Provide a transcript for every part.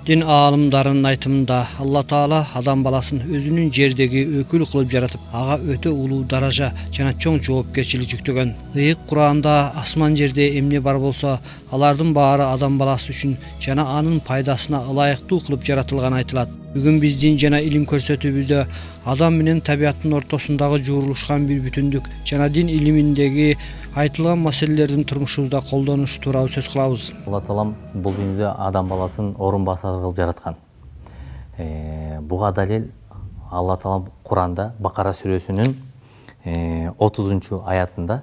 Din alımlarının aytımında Allah Taala adam balasını özünün jerdegi ökül kılıp jaratıp, ağa öte ulu daraja jana çoң жоопкерчилик жүктөгөн. Ыйык Kur'anda asman jerde emne бар bolsa, alardын baары adam balası üçün jana anın paydasına ылайыктуу kılıp jaratılgan aytылат. Бүгүн биздин жана илим көрсөтүүбүздө адам менен табиаттын ортосундагы жуурулушкан bir бүтүндүк жана дин илиминдеги айтылган маселелердин турмушубузда колдонуш тууралуу сөз кылабыз. Алла Таалам бул дүйнөдө адам баласын орун басар кылып жараткан. Буга далил Алла Таалам Кур'анда Бакара сүрөсүнүн 30-аятында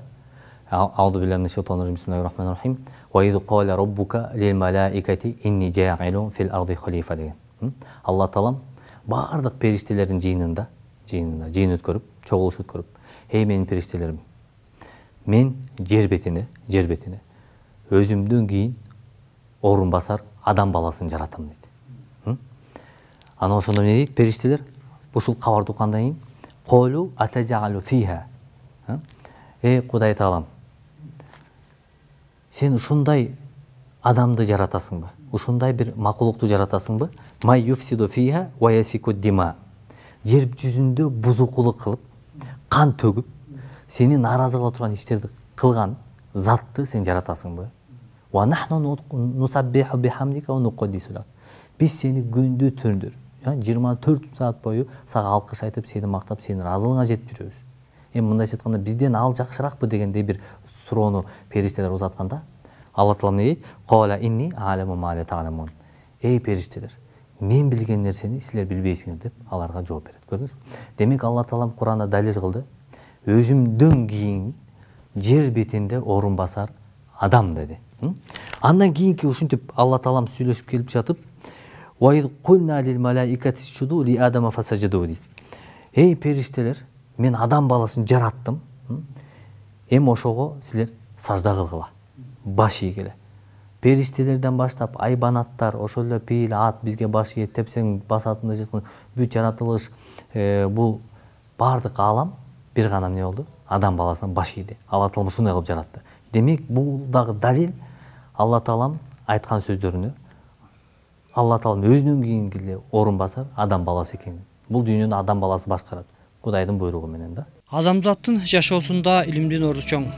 Ауду биllahi минашшайтанир бисмиллахир-рахманир-рахим. Ва из кала раббука лил малаикати инни жаилун фил арди халифа деген. Алла Таалам бардык периштелердин жыйынында жыйын өткөрүп, чогулуш өткөрүп, "Эй менин периштелерим, мен жер бетине өзүмдөн кийин орун басар адам баласын жаратам" дейт. Ана ошондо эмне дейт периштелер? Ушул кабарды уккандан кийин "Колу атажалу фиха". Эй Кудай Таалам, сен ушундай адамды жаратасыңбы? Ушундай бир макулукту жаратасыңбы? Май юфсиду фиха ва ясфику дима. Жер жүзүндө бузукулук кылып, кан төгүп, сени наразы кыла турган иштерди кылган затты сен жаратасыңбы? Ва нахну нусаббиху бихамдика ва нуқаддису лак. Биз сени күндү түндүр, 24 саат бою сага алкыш айтып, сени мактап, сени разылыгыңа жетип жүрөбүз. Эми мындайча айтканда бизден ал жакшыракпы дегендей бир суроону периштелер узатканда, Алла Таалам не дейт? Кала инни а'ламу ма ла та'ламун. Эй периштелер, мен билген нерсени силер билбейсиңер деп аларга жооп берет. Көрдүңүзбү? Демек Алла Таалам Кур'анда далил кылды. Өзүмдөн кийин жер бетинде орун басар адам деди. Андан кийинки ушинтип Алла Таалам сүйлөшүп келип жатып, "Ва из кулна лил малаикати исжуду ли адама фасажаду" дейт. Эй периштелер, мен адам баласын жараттым. Эми ошого силер сажда кылгыла. Баш ийгиле. Периштелерден баштап айбанаттар, ошол эле пейил ат бизге баш ийет, тепсең басатында жаткан бүт жаратылыш, бул бардык алам бир гана эмне болду? Адам баласынан баш ийди. Алла Таалам ушундай кылып жаратты. Демек, бул дагы далил Алла Таалам айткан сөздөрүнө Алла Таалам өзүнүн кийинки орун басар адам баласы экен. Бул дүйнөнү адам баласы башкарат. Кудайдын буйругу менен да. Адамзаттын жашоосунда илимдин орду чоң.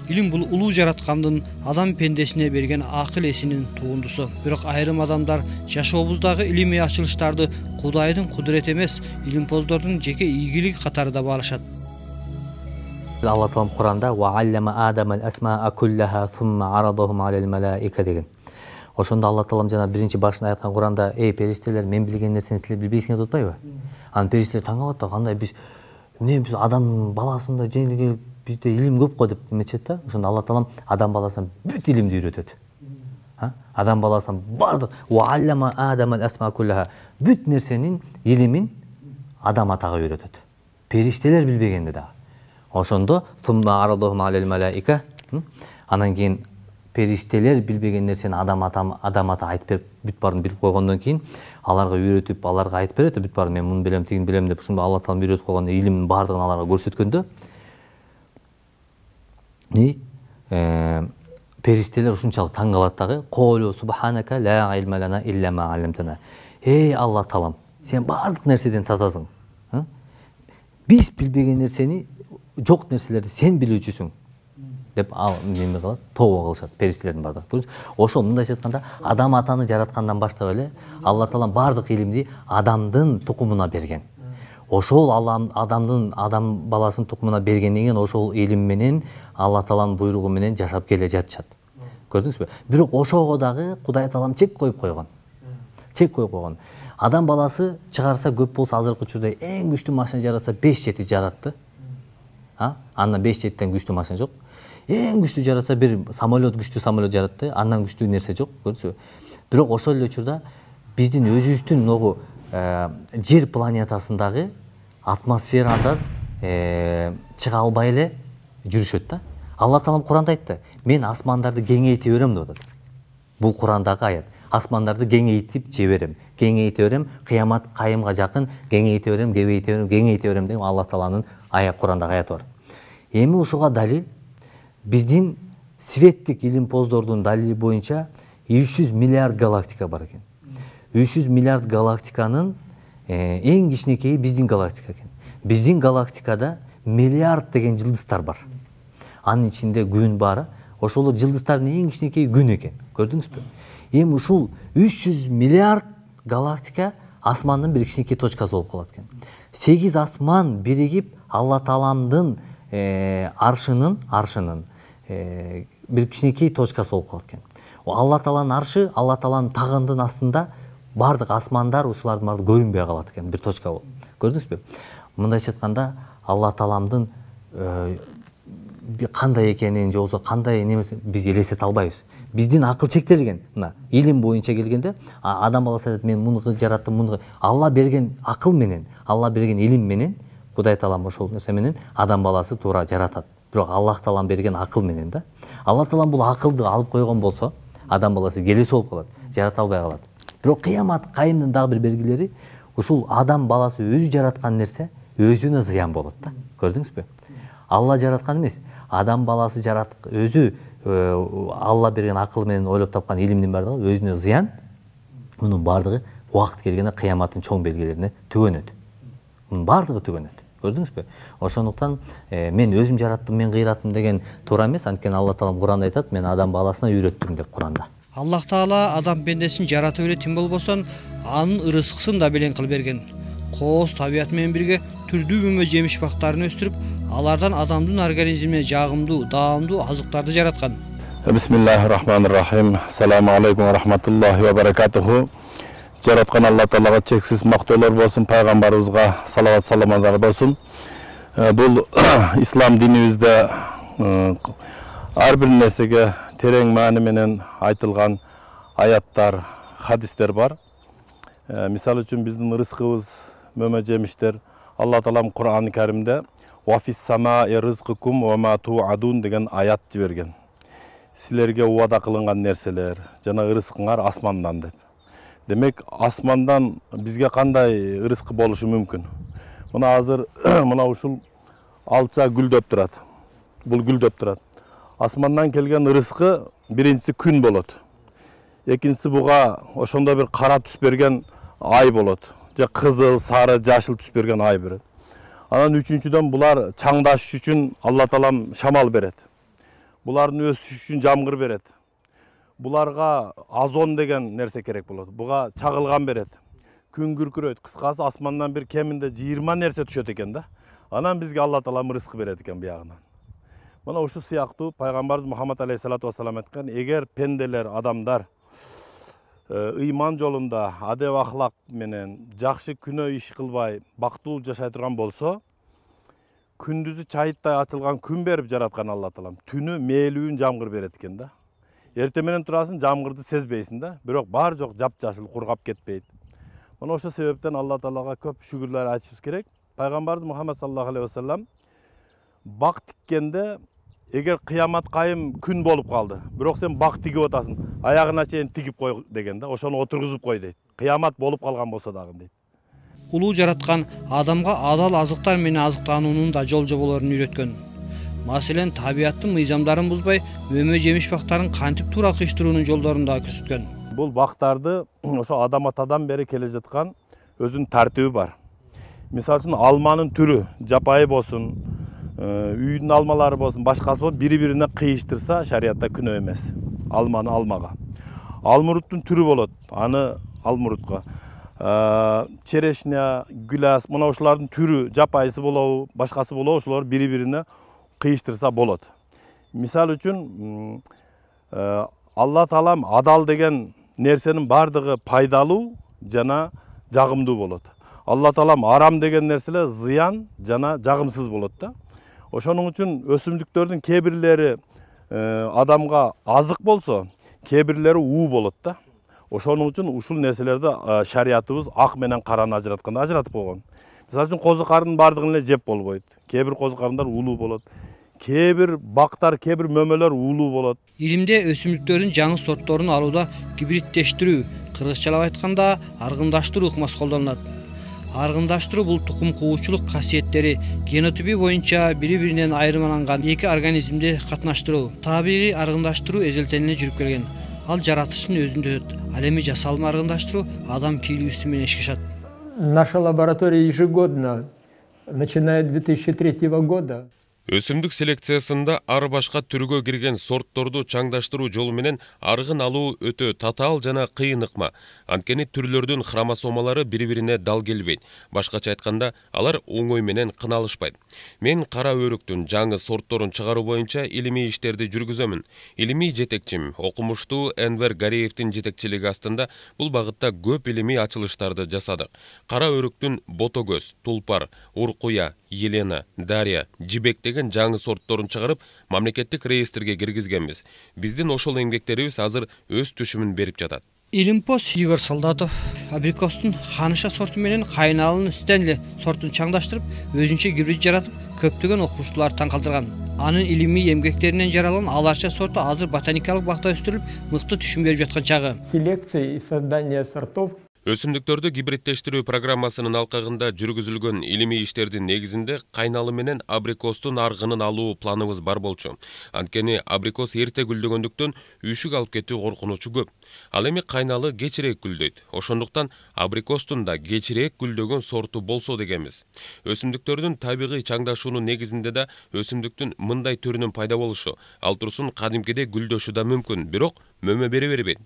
Илим бул улуу жараткандын адам пендесине берген акыл эсинин тугундусу. Бирок айрым адамдар жашообуздагы илимий ачылыштарды Кудайдын кудурети эмес, илимпоздордун жеке ийгилиги катарында баалашат. Алла Таалам Кур'анда "Ва аллама Адамал асмаа куллаха сумма арадахум алал малаика" деген. Ошондо Алла Таалам жана биринчи башында айткан Кур'анда "Эй периштелер, мен билген нерсени силер билбейсиңер" деп атпайбы? Анан периштелер таң калат да, кандай биз адам баласында жеңилге бизде илим көп го деп эметет да. Ошондо Алла Таалам адам баласына бүт илимди үйрөтөт. Адам баласына бардык "Ва аллама Адамал асмаа куллаха" бүт нерсенин илимин адам атага үйрөтөт. Периштелер билбегенде да. Ошондо "Сумма арадахум алал малаика", анан кийин периштелер билбеген нерсени адам ата айтып берип, бүт баарын билип койгондон кийин аларга үйрөтүп, аларга айтып берет, бүт баарын мен муну билем, тигин билем деп ушундай Алла Таалам үйрөтүп койгон илимин баардыгын аларга көрсөткөндө, периштелер ушунчалык таң калат дагы. "Колу субханака ла илма лана илля ма алламтана". Эй Алла Таалам, сен баардык нерседен тазасың. Биз билбеген нерсени, жок нерселерди сен билүүчүсүң деп неме кылат, тобо кылышат периштелердин бардыгы. Ошо мындайча айтканда адам атаны жараткандан баштап эле Алла Таалам бардык илимди адамдын тукумуна берген. Ошол адам баласынын тукумуна бергенден кийин ошол илим менен Алла Тааланын буйругу менен жашап келе жатышат. Көрдүңүзбү? Бирок ошого дагы Кудай Таалам чек коюп койгон. Адам баласы чыгарса көп болсо азыркы учурда эң күчтүү машина жаратса 5 жети жаратты. Андан 5 жеттен күчтүү машина жок. Эң күчтүү жаратса бир күчтүү самолет жаратты, андан күчтүү нерсе жок, көрдүңүзбү? Бирок ошол эле учурда биздин өзүбүздүн могу жер планетасындагы атмосферадан чыга албай эле жүрүшөт да. Алла Таалам Кур'анда айтты: "Мен асмандарды кеңейте берем" деп атат. Бул Кур'андагы аят. Асмандарды кеңейтип жиберем, кыямат кайымга жакын кеңейте берем деп Алла Тааланын Кур'андагы аяты бар. Эми ушуга далил биздин светтик илимпоздордун далили боюнча 300 миллиард галактика бар экен. 300 миллиард галактиканын эң кичинекейи биздин галактика экен. Биздин галактикада миллиард деген жылдыздар бар. Анын ичинде күн бар. Ошол жылдыздардын эң кичинекейи күн экен. Көрдүңүзбү? Эми ушул 300 миллиард галактика асмандын бир кичинекей точкасы болуп калат экен. 8 асман биригип Алла Тааламдын аршынын бир кичинекей точкасы болуп калат экен. Алла Тааланын аршы, Алла Тааланын тагындын астында бардык асмандар ушулардын баары көрүнбөй калат экен, бир точка болуп. Көрдүңүзбү? Мындайча айтканда Алла Тааламдын кандай экенин же болбосо кандай немесин биз элестете албайбыз. Биздин акыл чектелген. Мына илим боюнча келгенде адам баласы айтат, мен муну жараттым, муну. Алла берген акыл менен, Алла берген илим менен, Кудай Таалам ошол нерсе менен адам баласы туура жаратат. Бирок Аллах Таалам берген акыл менен да. Алла Таалам бул акылды алып койгон болсо, адам баласы келесі болуп калат, жарата албай калат. Бирок кыямат кайымдын дагы бир белгилери, ушул адам баласы өзү жараткан нерсе өзүнө зыян болот да. Көрдүңүзбү? Алла жараткан эмес, адам баласы өзү Алла берген акыл менен ойлоп тапкан илимдин бардыгы өзүнө зыян. Мунун бардыгы убакыт келгенде кыяматтын чоң белгилерине түгөнөт. Мунун бардыгы түгөнөт. Көрдүңүзбү? Ошондуктан мен өзүм жараттым, мен кыйраттым деген туура эмес. Анткени Алла Таалам Куранда айтат, мен адам баласына үйрөттүм деп Куранда. Аллах Таала адам пендесин жаратып эле тим болбосун, анын ырыскысын да белең кылып берген. Кооз табият менен бирге түрдүү мөмө жемиш бактарын өстүрүп, алардан адамдын организмине жагымдуу, даамдуу азыктарды жараткан. Бисмиллахиррахманиррахим. Ассаламу алейкум ва рахматуллахи ва баракатуху. Жараткан Алла Таалага чексиз мактоолор болсун, пайгамбарыбызга салават саламаттар болсун. Бул ислам динибизде ар бир нерсеге терең маани менен айтылган аяттар, хадистер бар. Мисалы үчүн биздин рызкыбыз, мөмө жемиштер Алла Таалам Кур'ан-ы Каримде «Вафис самаи рызкыкум ва ма туадун» деген аят жиберген. Силерге уада кылынган нерселер, жана рызкыңар асмандан деп. Демек, асмандан бизге кандай рызкы болушу мүмкүн? Мына азыр мына ушул алча гүлдөп турат. Бул гүлдөп турат. Асмандан келген рызкы биринчиси күн болот. Экинчиси буга ошондой бир кара түс берген ай болот. Же кызыл, сары, жашыл түс берген ай берет. Анан үчүнчүдөн булар чаңдашыш үчүн Алла Таалам шамал берет. Булардын өсүш үчүн жамгыр берет. Буларга озон деген нерсе керек болот. Буга чагылган берет. Күн күркүрөйт. Кыскасы асмандан бир кеминде 20 нерсе түшөт экен да. Анан бизге Алла Таалам рызкы берет экен биягынан. Мына ушу сыяктуу пайгамбарыбыз Мухаммад алейхиссалату вассалам айткан, эгер пенделер, адамдар ыйман жолунда адеп ахлак менен жакшы күнөө иш кылбай бактылуу жашай турган болсо, күндүзү чайыттай ачылган күн берип жараткан Алла Таалам түнү мээлүүн жамгыр берет экен да. Эрте менен турасың, жамгырды сезбейсиң да, бирок бар жок жапжашыл кургап кетпейт. Мына ошол себептен Алла Таалага көп шүгүрлөр айтышыбыз керек. Пайгамбарыбыз Мухаммад саллаллаху алейхи вассалам бак тиккенде, эгер кыямат кайым күн болуп калды, бирок сен бак тигип атасың, аягына чейин тигип кой деген да, ошону отургузуп кой дейт. Кыямат болуп калган болсо дагы дейт. Улуу жараткан адамга адал азыктар менен азыктануунун да жол жоболорун үйрөткөн. Маселен, табияттын мыйзамдарын бузбай, мөмө жемиш бактарын кантип туура кыйштыруунун жолдорун да көрсөткөн. Бул бактарды ошо адам атадан бери келе жаткан өзүнүн тартиби бар. Мисалы үчүн алманын түрү, жапайы болсун, үйдүн алмалары болсун, башкасы болсун, бири-бирине кыйыштырса шариятта күнөө эмес. Алманы алмага. Алмуруттун түрү болот, аны алмурутка. Черешня, гүлас, мына ошолордун түрү, жапайысы болобу, башкасы болобу, ошолор бири-бирине кыйыштырса болот. Мисалы үчүн Алла Таалам адал деген нерсенин бардыгы пайдалуу жана жагымдуу болот. Алла Таалам арам деген нерселер зыян жана жагымсыз болот да. Ошонун үчүн өсүмдүктөрдүн кээ бирлери адамга азык болсо, кээ бирлери уу болот да. Ошонун үчүн ушул нерселерди шариятыбыз ак менен караны ажыратып койгон. Мисалы үчүн козу карын бардыгын эле жеп болбойт. Кээ бир козу карындар уулуу болот. Кээ бир бактар, кээ бир мөмөлөр уулуу болот. Илимде өсүмдүктөрдүн жаңы сортторун алууда гибридтештирүү, кыргызчалап айтканда аргындаштыруу ыкмасы колдонулат. Аргындаштыруу бул тукум куучулук касиеттери генотипи боюнча бири-биринен айырмаланган эки организмди катнаштыруу. Табигый аргындаштыруу эзелтенине жүрүп келген. Ал жаратылыштын өзүндө өтөт. Ал эми жасалма аргындаштыруу адам кийлүүсү менен ишке ашат. Наша лаборатория ежегодно, начиная с 2003 года, Өсүмдүк селекциясында ар башка түргө кирген сортторду чаңдаштыруу жолу менен аргын алуу өтө татаал жана кыйын ыкма. Анткени түрлөрдүн хромосомалары бири-бирине дал келбейт. Башкача айтканда, алар оңой менен кыналышпайт. Мен кара өрүктүн жаңы сортторун чыгаруу боюнча илимий иштерди жүргүзөмүн. Илимий жетекчим окумуштуу Энвер Гариевдин жетекчилиги астында бул багытта көп илимий ачылыштарды жасадык. Кара өрүктүн ботокөз, тулпар, уркуя, Елена, Дарья, Жибек деген жаңы сортторун чыгарып, мамлекеттик реестрге киргизгенбиз. Биздин ошол эмгектерибиз азыр өз түшүмүн берип жатат. Илимпоз Игорь Солдатов абрикостун ханыша сорту менен кайналын Стенли сортун чаңдаштырып, өзүнчө гибрид жаратып, көптөгөн окумуштууларды таң калтырган. Анын илимий эмгектеринен жаралган аларча сорту азыр ботаникалык бакта өстүрүлүп, мыкты түшүм берип жаткан чагы. селекция и создание сортов. Өсүмдүктөрдү гибридтештирүү программасынын алкагында жүргүзүлгөн илимий иштердин негизинде кайналы менен абрикостун аргынын алуу планыбыз бар болчу. Анткени абрикос эрте гүлдөгөндүктөн үйшүк алып кетүү коркунучу көп. Ал эми кайналы кечирээк гүлдөйт. Ошондуктан абрикостун да кечирээк гүлдөгөн сорту болсо дегенбиз. Өсүмдүктөрдүн табигый чаңдашуунун негизинде да өсүмдүктүн мындай түрүнүн пайда болушу, ал турсун кадимкидей гүлдөшү да мүмкүн, бирок мөмө бере бербейт.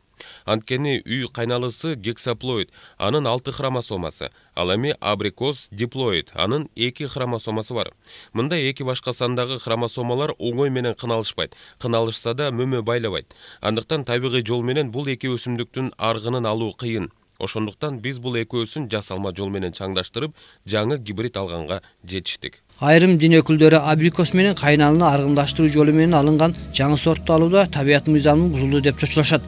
Анткени үй кайналысы гексаплоид, анын 6 хромосомасы, ал эми абрикос диплоид, анын 2 хромосомасы бар. Мындай эки башка сандагы хромосомалар оңой менен кыналышпайт. Кыналышса да мөмө байлабайт. Андыктан табигый жол менен бул эки өсүмдүктүн аргынын алуу кыйын. Ошондуктан биз бул экөөсүн жасалма жол менен чаңдаштырып, жаңы гибрид алганга жетиштик. Айрым дин өкүлдөрү абрикос менен кайналыны аргындаштыруу жолу менен алынган жаңы сорту алууда табият мыйзамын бузулду деп чочулашат.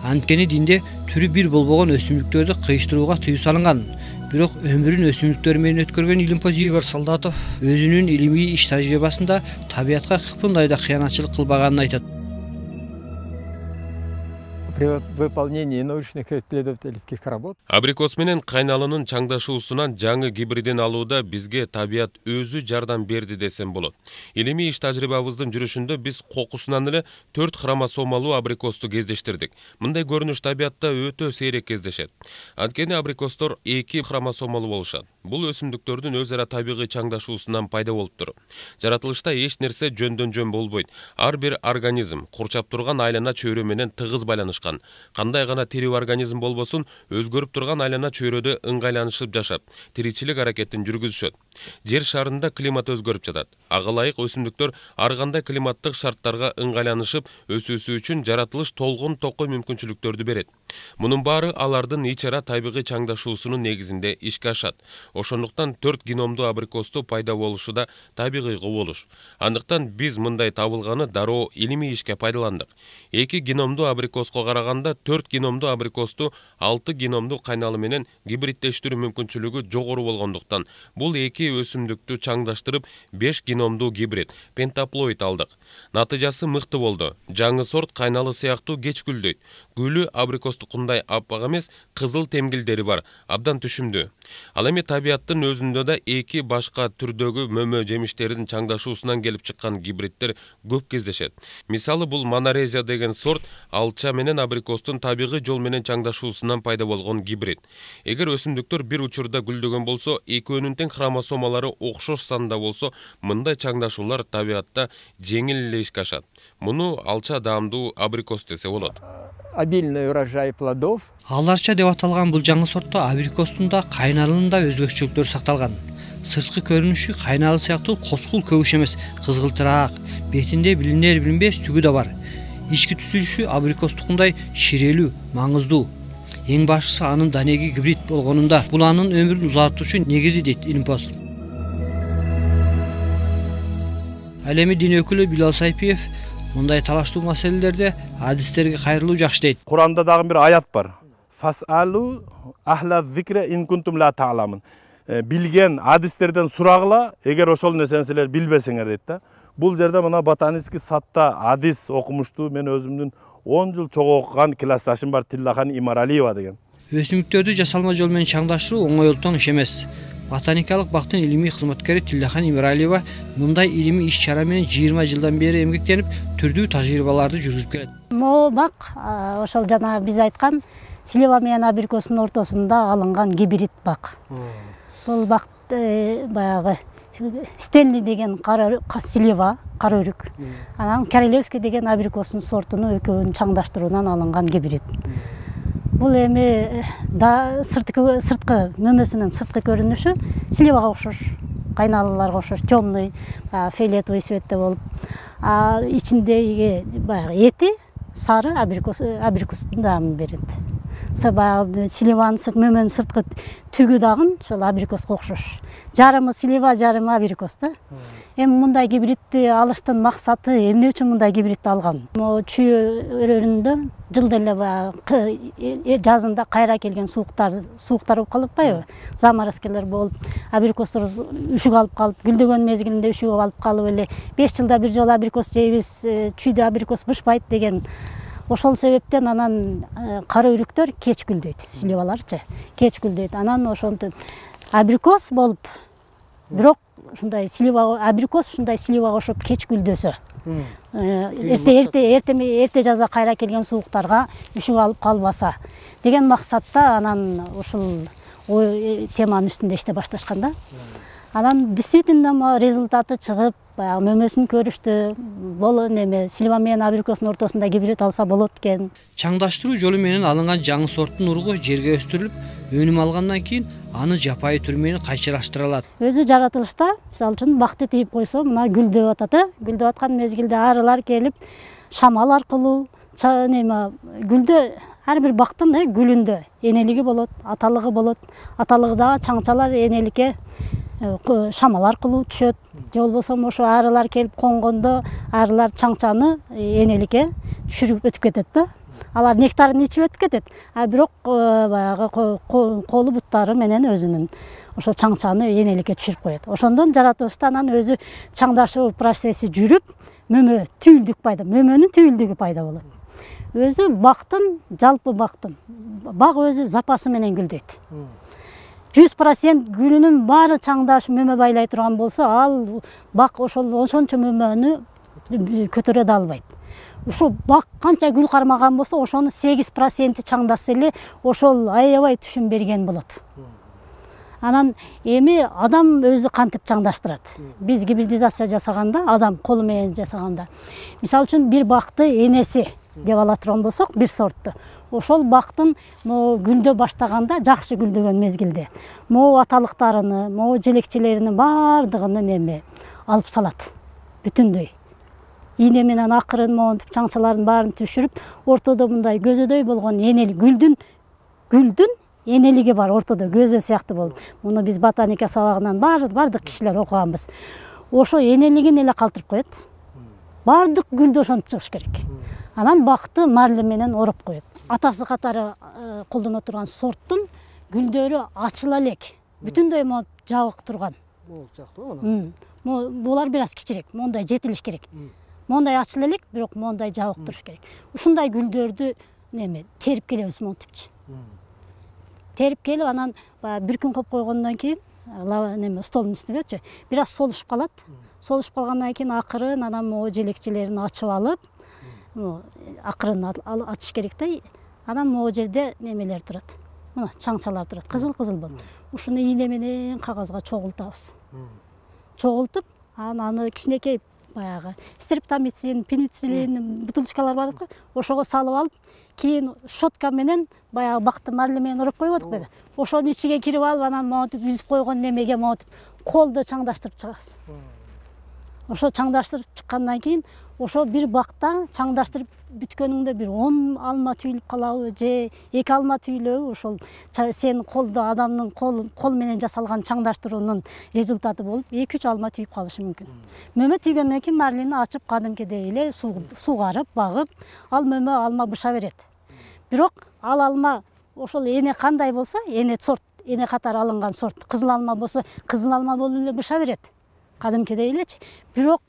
Анткени динде түрү бир болбогон өсүмдүктөрдү кыйыштырууга тыюу салынган. Бирок өмүрүн өсүмдүктөр менен өткөргөн Илимпоз Игорь Солдатов өзүнүн илимий иш тажрыйбасында табиятка кыпындай да кыянатчылык кылбаганын айтат. При выполнении научных исследовательских работ Абрикос менен кайналынын чаңдашуусунан жаңы гибридин алууда бизге табият өзү жардам берди десем болот. Илимий иш тажрыйбабыздын жүрүшүндө биз кокусунан эле 4 хромосомалуу абрикосту кездештирдик. Мындай көрүнүш табиятта өтө сейрек кездешет. Анткени абрикостор 2 хромосомалуу болушат. Бул өсүмдүктөрдүн өз ара табигый чаңдашуусунан пайда болуптур. Жаратылышта эч нерсе жөн болбойт. Ар бир организм курчап турган айлана чөйрө менен тыгыз байланышкан. Кандай гана тирүү организм болбосун, өзгөрүп турган айлана чөйрөдө ыңгайланышып жашап, тиричилик аракетин жүргүзүшөт. Жер шарында климат өзгөрүп жатат. Ага ылайык өсүмдүктөр ар кандай климаттык шарттарга ыңгайланышып өсүүсү үчүн жаратылыш толгон токой мүмкүнчүлүктөрдү берет. Мунун баары алардын ич ара табигый чаңдашуусунун негизинде ишке ашат. Ошондуктан 4 геномдуу абрикосту пайда болушу да табигый кубулуш. Андыктан биз мындай табылганы дароо илимий ишке пайдаландык. 2 геномдуу абрикоско караганда 4 геномдуу абрикосту 6 геномдуу кайналы менен гибридтештирүү мүмкүнчүлүгү жогору болгондуктан бул эки өсүмдүктү чаңдаштырып 5 геномдуу гибрид пентаплоид алдык. Натыйжасы мыкты болду. Жаңы сорт кайналы сыяктуу кеч гүлдөйт. Гүлү абрикостукундай аппак эмес, кызыл темгилдери бар, абдан түшүмдүү. Ал эми табияттын өзүндө да эки башка түрдөгү мөмө жемиштердин чаңдашуусунан келип чыккан гибридтер көп кездешет. Мисалы бул Монорезия деген сорт алча менен абрикостун табигый жол менен чаңдашуусунан пайда болгон гибрид. Эгер өсүмдүктөр бир учурда гүлдөгөн болсо, экөөнүн тең хромосомалары окшош санда болсо, мындай чаңдашуулар табиятта жеңил эле ишке ашат. Муну алча даамдуу абрикос десе болот. обильный урожай плодов. Аларча деп аталган бул жаңы сортто абрикостун да кайналынын да өзгөчөлүктөрү сакталган. Сырткы көрүнүшү кайналы сыяктуу кочкул көгүш эмес, кызгылтыраак, бетинде билинер-билинбес түгү да бар. Ички түзүлүшү абрикостукундай ширелүү, маңыздуу. Эң башкысы анын данеги гибрид болгонунда. Бул анын өмүрүн узартуучу негизи дейт Илимпоз. Ал эми дин өкүлү Билал Сайпиев мындай талаштуу маселелерде адистерге кайрылуу жакшы дейт. Куранда дагы бир аят бар. Фасалу ахла зикре ин кунтум ла та'ламун. Билген адистерден сурагыла, эгер ошол нерсени силер билбесеңер дейт да. Бул жерде мына ботанический садта адис окумуштуу, мен өзүмдүн 10 жыл чогуу окуган классташым бар, Тиллахан Имаралиева деген. Өсүмдүктөрдү жасалма жол менен чаңдаштыруу оңой олтоң иш эмес. Botanikалык бактын илимий кызматкери Тилдахан Имиралиева мындай илимий иш-чара менен 20 жылдан бери эмгектенип, түрдүү тажрыйбаларды жүргүзүп келет. Могу бак ошол жана биз айткан слива менен абрикостун ортосунда алынган гибрид бак. Бул бак баягы Стенли деген слива, кара өрүк. Анан Королевский деген абрикостун сортуну экөөнүн чаңдаштыруудан алынган гибрид. Бул эми сырткы мөмөсүнүн сырткы көрүнүшү сливага окшош, кайналаларга окшош, темный, фиолетовый цветте болуп, ичиндеги баягы эти сары абрикостун даамын берет. Баягы сливанын мөмөнүн сырткы түгү дагы ошол абрикоско окшош. Жарымы слива, жарымы абрикос да. Эми мындай гибридти алыштын максаты эмне үчүн мындай гибридти алган? Чүй өрөөнүндө жылда эле баягы жазында кайра келген сууктар болуп калып атпайбы? Заморозкилер болуп, абрикостор үшүк алып калып, гүлдөгөн мезгилинде үшүк алып калып эле 5 жылда бир жолу абрикос жейбиз, чүйдө абрикос бышпайт деген. Ошол себептен анан кара өрүктөр кеч гүлдөйт, сливаларчы кеч гүлдөйт. Анан ошонтип абрикос болуп, бирок ушундай абрикос ушундай сливага окшоп кеч гүлдөсө, эрте жаза кайра келген сууктарга үшүк алып калбаса деген максатта анан ушул теманын үстүндө иштеп башташкан да. Анан действительно результаты чыгып, баягы мөмөсүн көрүштү. Бул неме слива менен абрикостун ортосунда гибрид алса болот экен. Чаңдаштыруу жолу менен алынган жаңы сорттун уругу жерге өстүрүлүп, өнүм алгандан кийин аны жапайы түрү менен кайчылаштырылат. Өзү жаратылышта, мисалы үчүн бакты тийип койсо, мына гүлдөп атат, гүлдөп аткан мезгилде арылар келип, шамал аркылуу гүлдө ар бир бактын гүлүндө энелиги болот, аталыгы болот. Аталыгы дагы чаңчалар энеликке шамал аркылуу түшөт. Же болбосо ошо арылар келип конгондо арылар чаңчаны энеликке түшүрүп өтүп кетет да. Алар нектарын ичип өтүп кетет. Бирок баягы колу буттары менен өзүнүн ошо чаңчаны энеликке түшүрүп коет. Ошондон жаратылышта анан өзү чаңдашуу процесси жүрүп, мөмөнүн түйүлдүгү пайда болот. Өзү бактын, жалпы бактын, бак өзү запасы менен гүлдөйт. 100% гүлүнүн баары чаңдаш мөмө байлай турган болсо, ал бак ошончо мөмөнү көтөрө да албайт. Ушул бак канча гүл кармаган болсо, ошонун 8% чаңдашса эле ошол аябай түшүм берген болот. Анан эми адам өзү кантип чаңдаштырат? Биз гибридизация жасаганда, адам колу менен жасаганда, мисалы үчүн бир бакты энеси деп ала турган болсок, бир сортту. Ошол бактын гүлдө баштаганда, жакшы гүлдөгөн мезгилде, аталыктарыны, желекчелеринин бардыгын алып салат, бүтүндөй. Ийне менен акырын монтип чаңчалардын баарын түшүрүп, ортодо мындай көзөдөй болгон энели гүлдүн энелиги бар ортодо, көзө сыяктуу болуп. Муну биз ботаника сабагынан бардык кишилер окуганбыз. Ошо энелигин эле калтырып коет. Бардык гүлдө ошентип чыгыш керек. Анан бакты марле менен ороп коет. Атасы катары колдоно турган сорттун гүлдөрү ачыла элек, бүтүндөй жабык турган. Булар бир аз кичирээк, мондай жетилиш керек. Мондай ачыла элек, бирок мондай жабык туруш керек. Ушундай гүлдөрдү терип келебиз монтипчи. Терип келип, анан бир күн коюп койгондон кийин, столдун үстүнөчү, бир аз солушуп калат. Солушуп калгандан кийин акырын анан желекчелерин ачып алып, акырын ачыш керек да. Анан могу жерде немелер турат. Мына чаңчалар турат, кызыл-кызыл болуп. Ушуну ийне менен кагазга чогултабыз. Чогултуп, аны кичинекей баягы стрептомицин, пенициллин бутылочкалар бар го, ошого салып алып, кийин щотка менен баягы бакты марле менен ороп коюп атпайбы? Ошонун ичиге кирип алып, анан монтип үзүп койгон немеге монтип колдо чаңдаштырып чыгабыз. Ошо чаңдаштырып чыккандан кийин, ошо бир бакта чаңдаштырып бүткөнүңдө бир 10 алма түйүлүп калабы же 2 алма түйүлөбү, ошол сен колдо адамдын кол менен жасалган чаңдаштыруунун результаты болуп 2-3 алма түйүп калышы мүмкүн. Мөмө түйгөндөн кийин марлени ачып кадимкидей эле сугарып, багып, ал мөмө алма быша берет. Бирок ал алма ошол эне кандай болсо, эне катары алынган сорт, кызыл алма болсо, кызыл алма болуп эле быша берет. Кадимкидей элечи. Бирок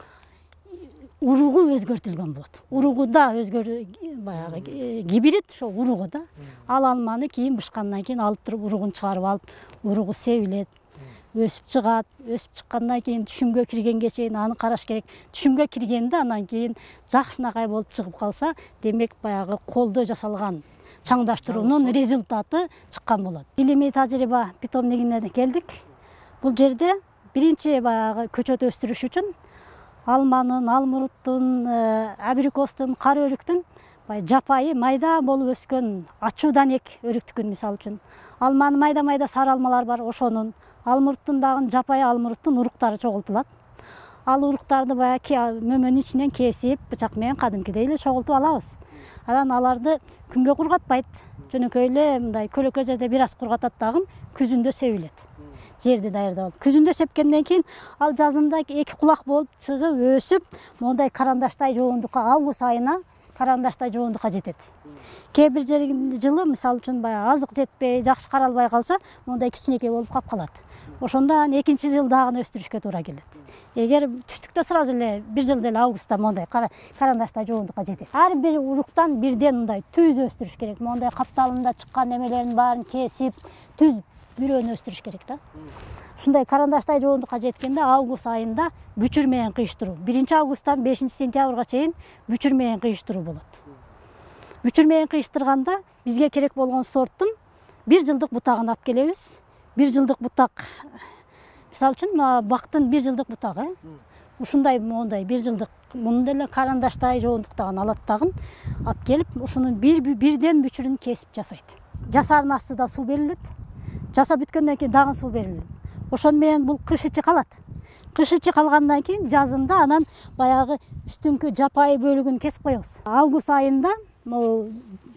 уругу өзгөртүлгөн болот. Уругуда баягы гибрид ошо уругуда. Ал алманы кийин бышкандан кийин алып туруп уругун чыгарып алып, уругу себилет. өсүп чыгат. Өсүп чыккандан кийин түшүмгө киргенге чейин аны караш керек. Түшүмгө киргенде анан кийин жакшынакай болуп чыгып калса, демек баягы колдо жасалган чаңдаштыруунун результаты чыккан болот. Илимий тажрыйба питомнигине келдик. Бул жерде биринчи баягы көчөт өстүрүш үчүн алманын, алмуруттун, абрикостун, кара өрүктүн жапайы майда болуп өскөн ачуудан эк өрүктүкүн мисалы үчүн. Алманын майда-майда сары алмалар бар, ошонун, алмуруттун дагы жапайы алмуруттун уруктары чогултулат. Ал уруктарды баягы мөмөнүн ичинен кесип, бычак менен кадимкидей эле чогултуп алабыз. Анан аларды күнгө кургатпайт. Жөнөкөй эле мындай көлөкө жерде бир аз кургатат дагы, күзүндө себилет. Жерди даярдап алып. Күзүндө сепкенден кийин ал жазында эки кулак болуп чыгып, өсүп, мондай карандаштай жоондукка август айына карандаштай жоондукка жетет. Кээ бир жылы мисалы үчүн баягы азык жетпей, жакшы каралбай калса, мондай кичинекей болуп калып калат. Ошондо экинчи жыл дагы өстүрүшкө туура келет. Эгер түштүктө сразу эле бир жылда эле августта мондай карандаштай жоондукка жетет. Ар бир уруктан бирден мындай түз өстүрүш керек. Мондай капталында чыккан немелерин баарын кесип, түз бирөөнү өстүрүш керек да. Ушундай карандаштай жоондукка жеткенде август айында бүчүр менен кыйыштыруу. 1 августтан 5 сентябрга чейин бүчүр менен кыйыштыруу болот. Бүчүр менен кыйыштырганда бизге керек болгон сорттун 1 жылдык бутагын алып келебиз. 1 жылдык бутак, мисалы үчүн бактын 1 жылдык бутагы, ушундай мондай 1 жылдык муну деле карандаштай жоондуктагын алат дагы, алып келип, ушунун бирден бүчүрүн кесип жасайт. Жасаардын астыда суу берилет. Жасап бүткөндөн кийин дагы суу берилет. Ошон менен бул кышычы калат. Кышычы калгандан кийин жазында анан баягы үстүңкү жапайы бөлүгүн кесип коебуз. Август айында могу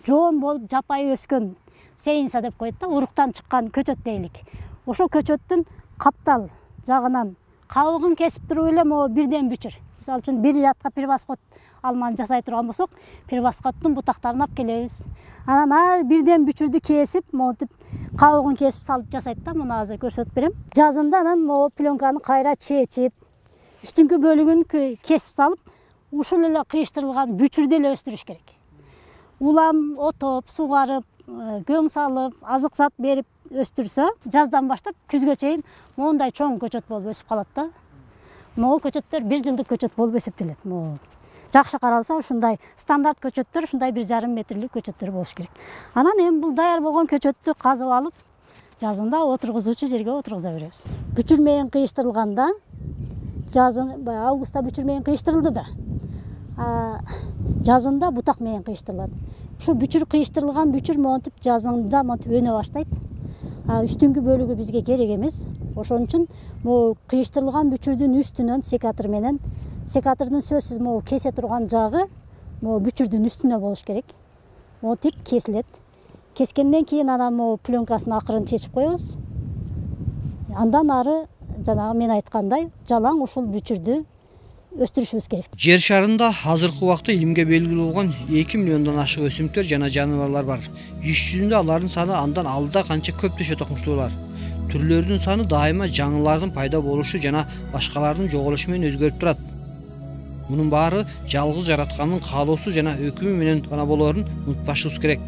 жоон болуп жапайы өскөн сейинса деп коет да, уруктан чыккан көчөт дейлик. Ошо көчөттүн каптал жагынан кабыгын кесип туруп эле могу бирден бүчүр. Мисалы үчүн бир жатка первосход алманы жасай турган болсок, первосходтун бутактарын алып келебиз. Анан ар бирден бүчүрдү кесип, монтип кабыгын кесип салып жасайт да, муну азыр көрсөтүп берем. Жазында анан могу пленканы кайра чечип, үстүңкү бөлүгүн кесип салып, ушул эле кыйыштырылган бүчүрдү эле өстүрүш керек. Улам отоп, сугарып, көң салып, азык зат берип өстүрсө, жаздан баштап күзгө чейин мондай чоң көчөт болуп өсүп калат да. Могу көчөттөр 1 жылдык көчөт болуп эсептелет. Жакшы каралса, ушундай стандарт көчөттөр, ушундай 1,5 метрлик көчөттөр болуш керек. Анан эми бул даяр болгон көчөттү казып алып, жазында отургузуучу жерге отургуза беребиз. Бүчүр менен кыйыштырылганда, августта бүчүр менен кыйыштырылды да. Жазында бутак менен кыйыштырылат. Ушу бүчүр кыйыштырылган бүчүр монтип жазында монтип өнө баштайт. Үстүңкү бөлүгү бизге керек эмес. Ошон үчүн могу кыйыштырылган бүчүрдүн үстүнөн секатор менен, секатордун сөзсүз могу кесе турган жагы могу бүчүрдүн үстүнө болуш керек. Монтип кесилет. Кескенден кийин анан могу пленкасын акырын чечип коебуз. Андан ары жанагы мен айткандай жалаң ушул бүчүрдү өстүрүшүбүз керек. Жер шарында азыркы убакта илимге белгилүү болгон 2 миллиондон ашык өсүмдүктөр жана жаныбарлар бар. Иш жүзүндө алардын саны андан алда канча көп дешет окумуштуулар. Түрлөрдүн саны дайыма жаңылардын пайда болушу жана башкалардын жоголушу менен өзгөрүп турат. Мунун баары жалгыз жараткандын каалоосу жана өкүмү менен гана болоорун унутпашыбыз керек.